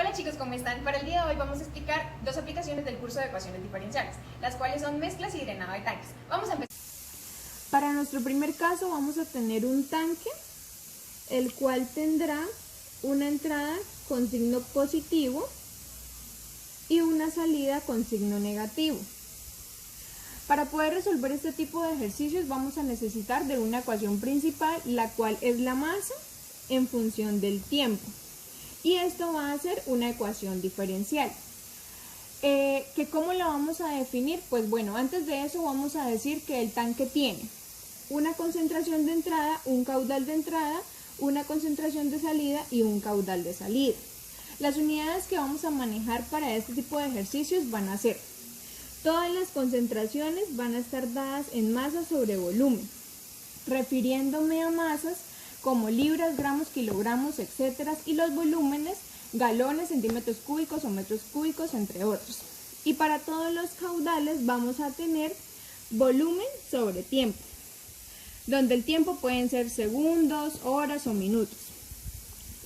Hola chicos, ¿cómo están? Para el día de hoy vamos a explicar dos aplicaciones del curso de ecuaciones diferenciales, las cuales son mezclas y drenado de tanques. Vamos a empezar. Para nuestro primer caso vamos a tener un tanque, el cual tendrá una entrada con signo positivo y una salida con signo negativo. Para poder resolver este tipo de ejercicios vamos a necesitar de una ecuación principal, la cual es la masa en función del tiempo. Y esto va a ser una ecuación diferencial. ¿Que cómo la vamos a definir? Pues bueno, antes de eso vamos a decir que el tanque tiene una concentración de entrada, un caudal de entrada, una concentración de salida y un caudal de salida. Las unidades que vamos a manejar para este tipo de ejercicios van a ser: todas las concentraciones van a estar dadas en masa sobre volumen, refiriéndome a masas como libras, gramos, kilogramos, etcétera, y los volúmenes, galones, centímetros cúbicos o metros cúbicos, entre otros. Y para todos los caudales vamos a tener volumen sobre tiempo, donde el tiempo pueden ser segundos, horas o minutos.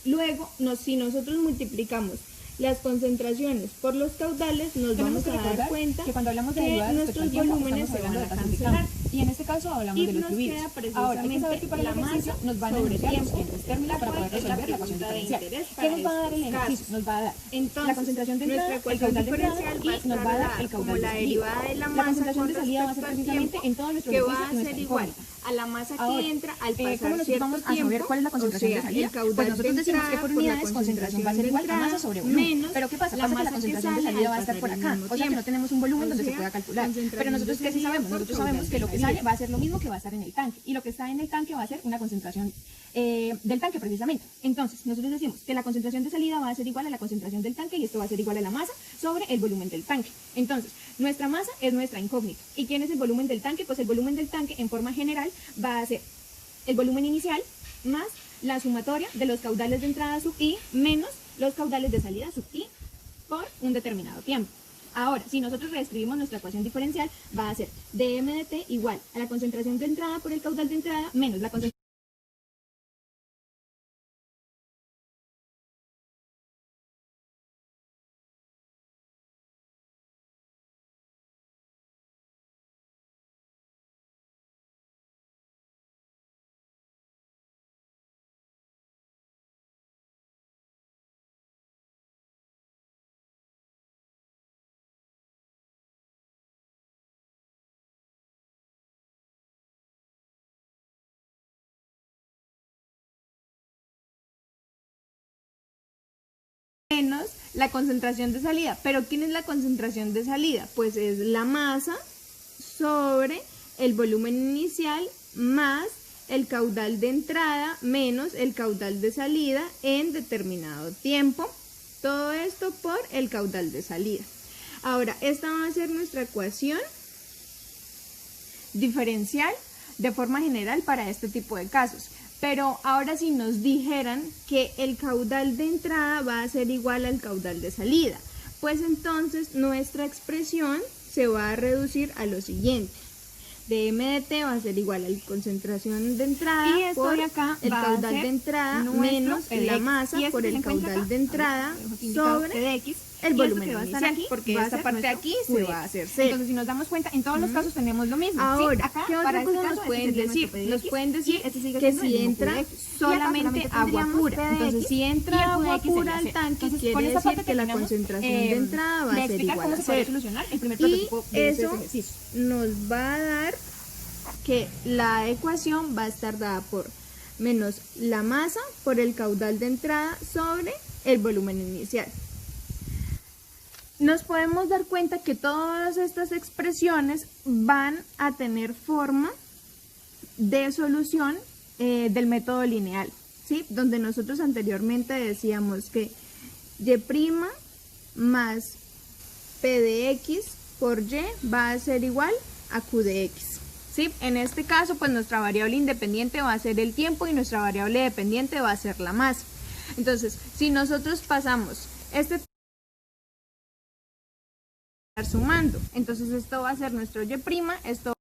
Luego, si nosotros multiplicamos las concentraciones por los caudales, nos vamos a dar cuenta que cuando hablamos de que derivadas nuestros volúmenes se van a cancelar. Y en este caso hablamos Y de los nos fluidos. queda precisamente Ahora, hay que saber que para el la ejercicio masa nos van a sobre enunciar los tiempo, siguientes términos para poder resolver la ecuación diferencial. ¿Qué nos va a dar el ejercicio? Nos va a dar Entonces, la concentración de entrada, nuestra el caudal de entrada diferencial y va a nos va a dar el como caudal de la salida. derivada de la La masa concentración de con salida va a ser respecto al precisamente tiempo, en todos nuestros que ejercicios va a nuestra ser igual incógnita. a la masa que Ahora, entra al ¿cómo pasar nosotros cierto vamos a saber tiempo? cuál es la O concentración sea, de salida? el caudal Pues nosotros de decimos que entrada por por la unidades concentración va a ser igual a masa sobre volumen. menos Pero ¿qué pasa? la Pasa que la masa que concentración de sale salida al va a estar por pasar el acá. mismo O sea que no tiempo. tenemos un volumen O donde se sea, pueda calcular. concentración Pero nosotros de que sí salida sabemos, por nosotros caudal sabemos de que lo que salida. sale va a ser lo mismo que va a estar en el tanque. Y lo que está en el tanque va a ser una concentración del tanque precisamente. Entonces, nosotros decimos que la concentración de salida va a ser igual a la concentración del tanque y esto va a ser igual a la masa sobre el volumen del tanque. Entonces, nuestra masa es nuestra incógnita. ¿Y quién es el volumen del tanque? Pues el volumen del tanque en forma general va a ser el volumen inicial más la sumatoria de los caudales de entrada sub i menos los caudales de salida sub i por un determinado tiempo. Ahora, si nosotros reescribimos nuestra ecuación diferencial, va a ser dm de t igual a la concentración de entrada por el caudal de entrada menos la concentración menos la concentración de salida. ¿Pero quién es la concentración de salida? Pues es la masa sobre el volumen inicial más el caudal de entrada menos el caudal de salida en determinado tiempo. Todo esto por el caudal de salida. Ahora, esta va a ser nuestra ecuación diferencial de forma general para este tipo de casos. Pero ahora si nos dijeran que el caudal de entrada va a ser igual al caudal de salida, pues entonces nuestra expresión se va a reducir a lo siguiente. dm de t va a ser igual a la concentración de entrada y esto por de acá el va a caudal ser de entrada nuestro menos PDX. la masa Y esto por que se el encuentra caudal acá, de entrada sobre sobre PDX, el y volumen esto que va a estar inicial, aquí porque va a esta ser parte de nuestro aquí se QDX. va a hacer 0. Entonces, si nos damos cuenta, en todos los casos tenemos lo mismo. Ahora, ¿sí? Acá, ¿qué para otra cosa este nos caso, pueden este sería decir? nuestro PDX, Nos pueden decir y este sigue que siendo el si mismo entra QDX. solamente agua pura. Entonces, si entra agua QDX pura sería al cero. tanque, Entonces, quiere con esta decir parte que la terminamos, concentración de entrada va de a ser explicar igual cómo a se puede 0. solucionar el primer Y prototipo de estos eso ejercicios. nos va a dar que la ecuación va a estar dada por menos la masa por el caudal de entrada sobre el volumen inicial. Nos podemos dar cuenta que todas estas expresiones van a tener forma de solución del método lineal, ¿sí? Donde nosotros anteriormente decíamos que y' más p de x por y va a ser igual a q de x. ¿Sí? En este caso, pues nuestra variable independiente va a ser el tiempo y nuestra variable dependiente va a ser la masa. Entonces, si nosotros pasamos este sumando, entonces esto va a ser nuestro y', esto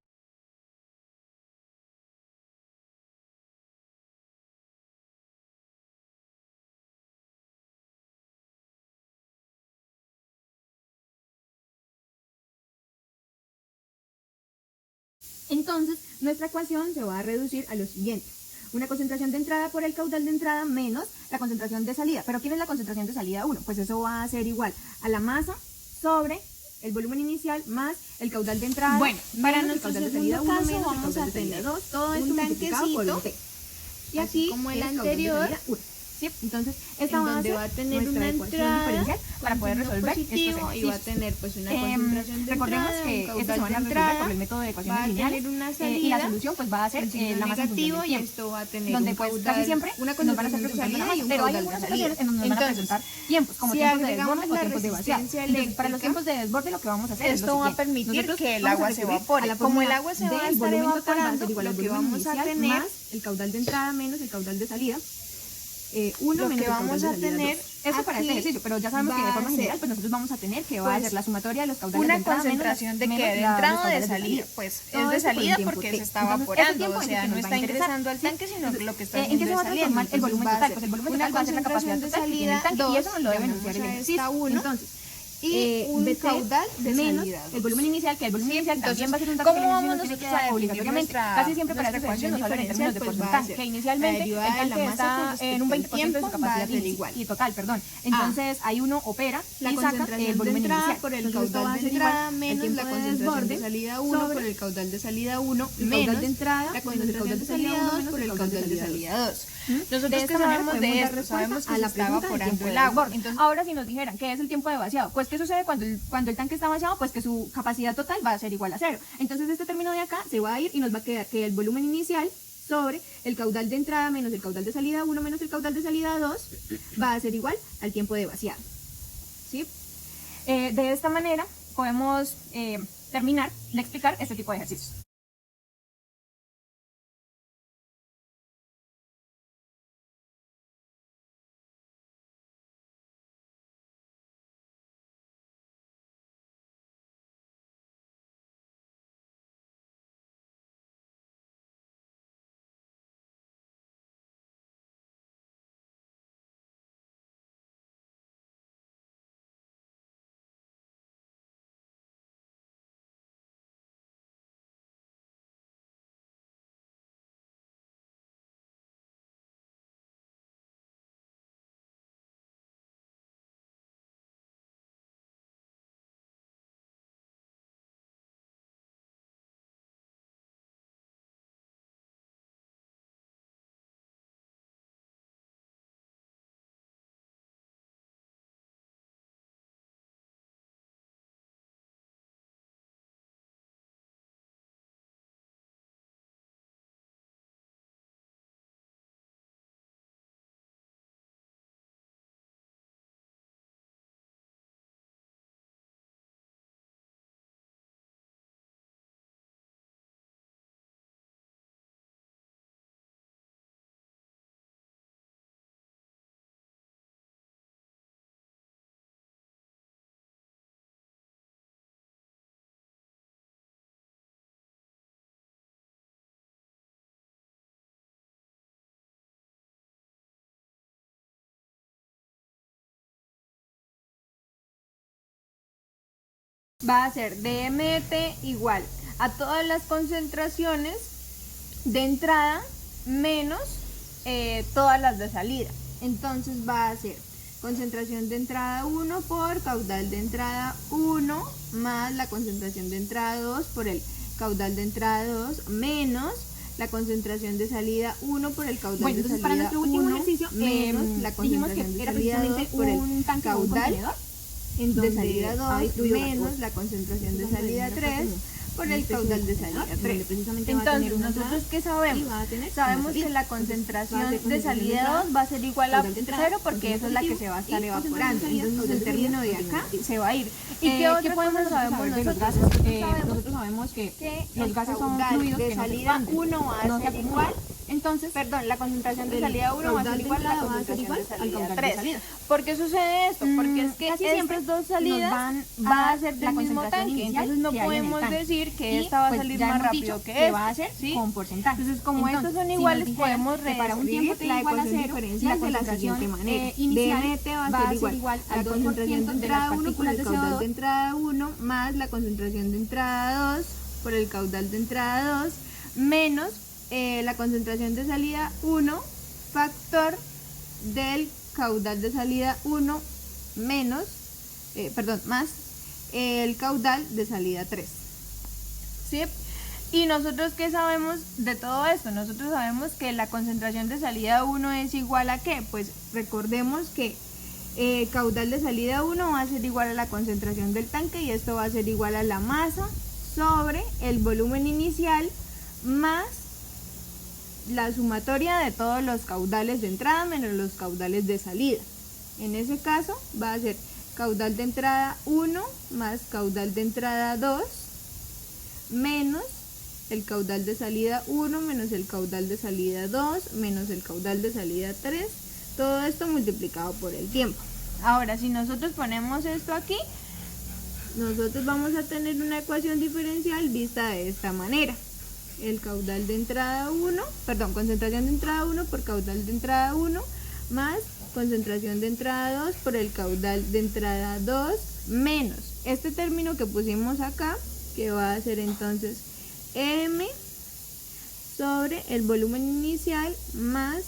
Entonces, nuestra ecuación se va a reducir a lo siguiente. Una concentración de entrada por el caudal de entrada menos la concentración de salida. ¿Pero quién es la concentración de salida 1? Pues eso va a ser igual a la masa sobre el volumen inicial más el caudal de entrada. Bueno, para menos el nuestro caudal de salida segundo 1 caso menos el vamos caudal a de salida tener 2, todo esto un multiplicado por tanquecito, un T. Y así aquí como el es caudal de anterior, salida 1. ¿Sí? Entonces, esta en va a donde ser va a tener nuestra una ecuación entrada diferencial para poder signo resolver estos positivo y va a ejercicios. tener pues una concentración de Recordemos entrada, que un estos se caudal van a de resolver entrada, por el método de va ecuaciones a lineales tener una y la salida solución pues va a ser con signo la masa en función negativo del y tiempo, esto va a tener donde un pues caudal, casi siempre una nos van a estar concentración de preguntando la salida y masa, un pero hay caudal de algunas salida. ocasiones en donde nos van a Entonces, presentar tiempos, como si tiempos de agregamos desborde o la tiempos de vaciado. resistencia Entonces, para los eléctrica, tiempos de desborde lo que vamos a hacer es esto lo va a siguiente. permitir Nosotros que el vamos a agua se recurrir evapore. a la Como el fórmula agua se va a del estar volumen total va a evaporando, ser igual al lo que volumen vamos a inicial tener, más el caudal de entrada menos el caudal de salida. 1 lo menos que el caudal vamos de a salida tener 2. Eso para este aquí ejercicio, pero ya sabemos que de va forma a ser, general pues nosotros vamos a tener que va a pues, ser la sumatoria de los caudales de una entrada concentración de menos que de los entrada o de caudales de salida, pues Todo es de esto por el salida tiempo porque T. se está Entonces, ese evaporando, tiempo o es el sea, que no nos va está a interesar. ingresando al tanque, sino que lo que está ¿En haciendo qué se es va a saliendo. transformar el Entonces volumen va a total? ser Pues el volumen una total va a ser la capacidad concentración de total que tiene el salida tanque y eso nos lo debe llamemos enunciar el a ejercicio. esta 1, Entonces, y un BT caudal de menos salida 2. el volumen inicial, que el volumen inicial Entonces, también va a ser un dato que ¿cómo el vamos ejercicio nos tiene que nosotros a dar definir obligatoriamente? nuestra- Casi siempre para nuestra estos ejercicios nos hablan en términos de diferencial? Pues va a porcentaje, ser que inicialmente el derivada de la tanque masa está con en un respecto 20% al de tiempo, su va a capacidad ser igual. y total, perdón. Entonces ahí uno opera La y saca concentración el volumen de entrada inicial. por el Entonces, esto va caudal a de ser entrada igual al menos tiempo la de concentración de desborde salida 1 por sobre el caudal de salida 1 el menos caudal de entrada la menos el concentración caudal de de salida salida 2 menos por el caudal de salida 2. De Nosotros que esta manera sabemos podemos de dar esto, respuesta sabemos que a se la está pregunta del evaporando tiempo de el agua. desborde. Entonces, Ahora, si nos dijeran qué es el tiempo de vaciado, pues ¿qué sucede cuando el tanque está vaciado? Pues que su capacidad total va a ser igual a 0. Entonces este término de acá se va a ir y nos va a quedar que el volumen inicial sobre el caudal de entrada menos el caudal de salida 1 menos el caudal de salida 2 va a ser igual al tiempo de vaciado. ¿Sí? De esta manera podemos terminar de explicar este tipo de ejercicios. Va a ser dmt igual a todas las concentraciones de entrada menos todas las de salida. Entonces va a ser concentración de entrada 1 por caudal de entrada 1 más la concentración de entrada 2 por el caudal de entrada 2 menos la concentración de salida 1 por el caudal Bueno, de entonces salida para nuestro último 1 ejercicio menos la dijimos concentración que de era salida 2 precisamente por el un tanque o un caudal contenedor en de donde salida ha 2 distribuido menos gas. la concentración de Entonces, salida acá 3 como por una el especie caudal de de salida contenedor, 3. donde precisamente va a tener Entonces, una nosotros entrada qué y sabemos? va a tener Sabemos una salida. que la Entonces, va a concentración ser de concentración de salida entrada, 2 va a ser igual a caudal de entrada, 0 porque esa es la que se va a estar y concentración de evaporando. salida, Entonces el caudal de término de salida, acá concentración. se va a ir. ¿Y ¿Qué qué otra podemos cosa sabemos saber de los nosotros? gases? Sabemos Nosotros sabemos que que los el gases son caudal fluidos de que no se salida expanden, 1 va a no se ser acumulan. igual. Entonces, Perdón, la concentración de el salida 1 va a caudal ser de igual a la entrada va a ser concentración igual de al salida caudal de 3. salida. ¿Por qué sucede esto? Porque es que casi siempre estas dos nos salidas van va a a ser la del mismo concentración tanque. inicial Entonces no que hay en el podemos tanque. decir que Y, esta va a pues, salir ya más hemos rápido dicho que que esta. va a ser ¿sí? con porcentaje. Entonces, como estos son si iguales, nos dijeran podemos que para un tiempo reescribir la igual a ecuación 0, diferencial de la concentración, siguiente manera. inicial dmt va a ser igual a la 2% concentración de de las entrada 1 por partículas el de caudal CO2 de entrada 1 más la concentración de entrada 2 por el caudal de entrada 2 menos la concentración de salida 1 factor del caudal de salida 1 menos, más el caudal de salida 3. ¿Sí? ¿Y nosotros qué sabemos de todo esto? Nosotros sabemos que la concentración de salida 1 es igual a ¿qué? Pues recordemos que caudal de salida 1 va a ser igual a la concentración del tanque y esto va a ser igual a la masa sobre el volumen inicial más la sumatoria de todos los caudales de entrada menos los caudales de salida. En ese caso va a ser caudal de entrada 1 más caudal de entrada 2 menos el caudal de salida 1 menos el caudal de salida 2 menos el caudal de salida 3, todo esto multiplicado por el tiempo. Ahora, si nosotros ponemos esto aquí, nosotros vamos a tener una ecuación diferencial vista de esta manera. El caudal de entrada 1, concentración de entrada 1 por caudal de entrada 1 más concentración de entrada 2 por el caudal de entrada 2 menos este término que pusimos acá, que va a ser entonces M sobre el volumen inicial más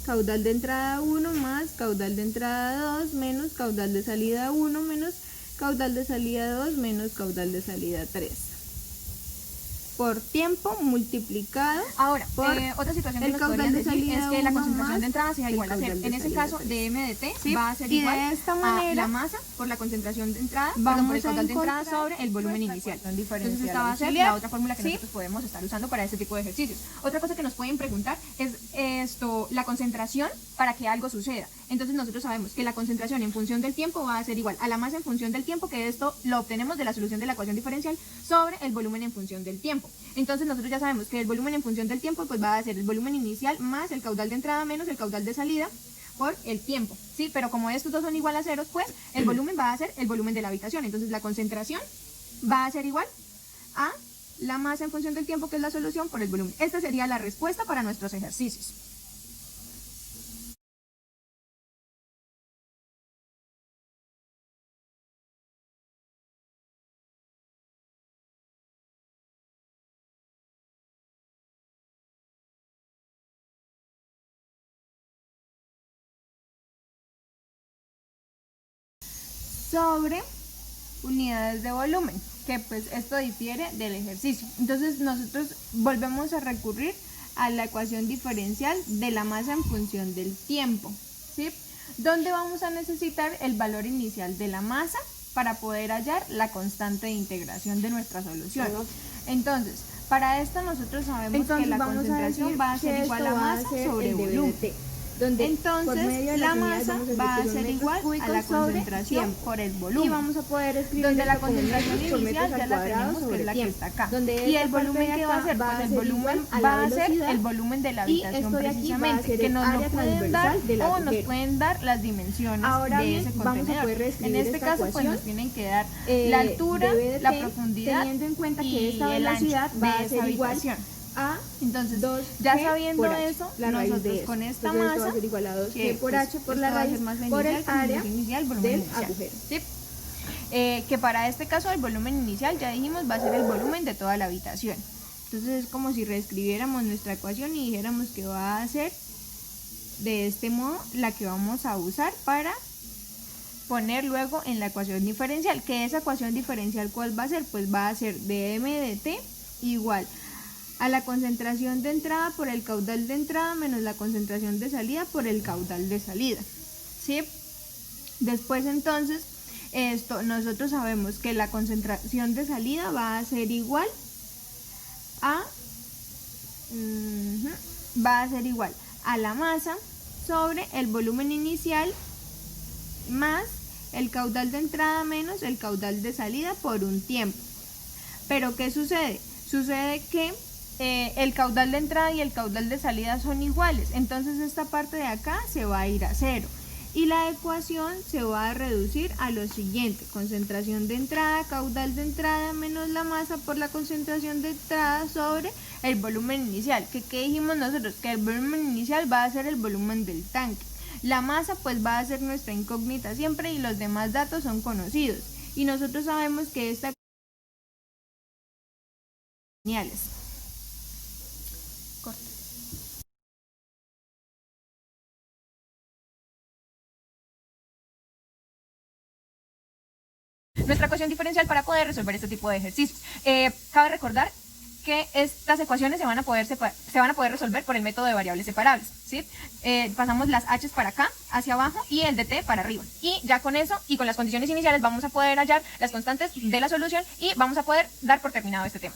caudal de entrada 1 más caudal de entrada 2 menos caudal de salida 1 menos caudal de salida 2 menos caudal de salida 3 por tiempo multiplicado. Ahora, por otra situación que el nos caudal podrían de decir es salida que la 1 concentración de más entrada sea el igual a cero. caudal de En ese salida caso, 3. de M de T ¿Sí? va a ser Y igual de esta a manera la masa por la concentración de entrada, vamos por el caudal de entrada encontrar sobre el volumen inicial. Entonces esta va a ser auxiliar. la otra fórmula que nosotros podemos estar usando para este tipo de ejercicios. Otra cosa que nos pueden preguntar es la concentración para que algo suceda. Entonces nosotros sabemos que la concentración en función del tiempo va a ser igual a la masa en función del tiempo, que esto lo obtenemos de la solución de la ecuación diferencial sobre el volumen en función del tiempo. Entonces nosotros ya sabemos que el volumen en función del tiempo pues va a ser el volumen inicial más el caudal de entrada menos el caudal de salida por el tiempo, ¿sí? Pero como estos dos son igual a ceros, pues el volumen va a ser el volumen de la habitación. Entonces la concentración va a ser igual a la masa en función del tiempo, que es la solución, por el volumen. Esta sería la respuesta para nuestros ejercicios. Sobre unidades de volumen, que pues esto difiere del ejercicio. Entonces nosotros volvemos a recurrir a la ecuación diferencial de la masa en función del tiempo, ¿sí? Donde vamos a necesitar el valor inicial de la masa para poder hallar la constante de integración de nuestra solución. Entonces, para esto nosotros sabemos que la concentración va a ser igual a masa sobre volumen. Entonces la masa va a ser igual a la concentración por el volumen. Y vamos a poder escribir donde la esto como concentración metros por inicial metros ya al la cuadrado tenemos, que sobre es la que tiempo. está acá. Donde Y esta el volumen parte de que va a acá ser, va pues a el ser volumen igual a la va a ser velocidad, el volumen de la y habitación esto de aquí va a precisamente, ser que el nos área lo pueden dar transversal del o nos agujero. pueden dar las dimensiones Ahora de bien, ese vamos a contenedor. poder En reescribir este esta caso pues ecuación, nos tienen que dar la altura, de la T, profundidad teniendo en cuenta que y esta el ancho velocidad va de a ser esa igual habitación. a Entonces, 2G ya sabiendo por H, eso, la raíz de nosotros esto. con esta Entonces, esto va masa, a ser igual a 2G que, por pues, H por esto la va a ser raíz masa por el inicial, área concentración inicial, volumen del inicial. agujero. ¿Sí? Que para este caso el volumen inicial, ya dijimos, va a ser el volumen de toda la habitación. Entonces es como si reescribiéramos nuestra ecuación y dijéramos que va a ser de este modo la que vamos a usar para poner luego en la ecuación diferencial. Que esa ecuación diferencial, ¿cuál va a ser? Pues va a ser de m de t igual a la concentración de entrada por el caudal de entrada menos la concentración de salida por el caudal de salida. ¿Sí? Después entonces, nosotros sabemos que la concentración de salida va a ser igual a la masa sobre el volumen inicial más el caudal de entrada menos el caudal de salida por un tiempo. Pero ¿qué sucede? Sucede que el caudal de entrada y el caudal de salida son iguales, entonces esta parte de acá se va a ir a cero y la ecuación se va a reducir a lo siguiente: concentración de entrada, caudal de entrada menos la masa por la concentración de entrada sobre el volumen inicial. ¿Qué dijimos nosotros? Que el volumen inicial va a ser el volumen del tanque. La masa pues va a ser nuestra incógnita siempre y los demás datos son conocidos, y nosotros sabemos que esta lineales. Corta. Nuestra ecuación diferencial para poder resolver este tipo de ejercicios. Cabe recordar que estas ecuaciones se van a poder resolver por el método de variables separables, ¿sí? Pasamos las h para acá, hacia abajo, y el de t para arriba. Y ya con eso, y con las condiciones iniciales, vamos a poder hallar las constantes de la solución y vamos a poder dar por terminado este tema.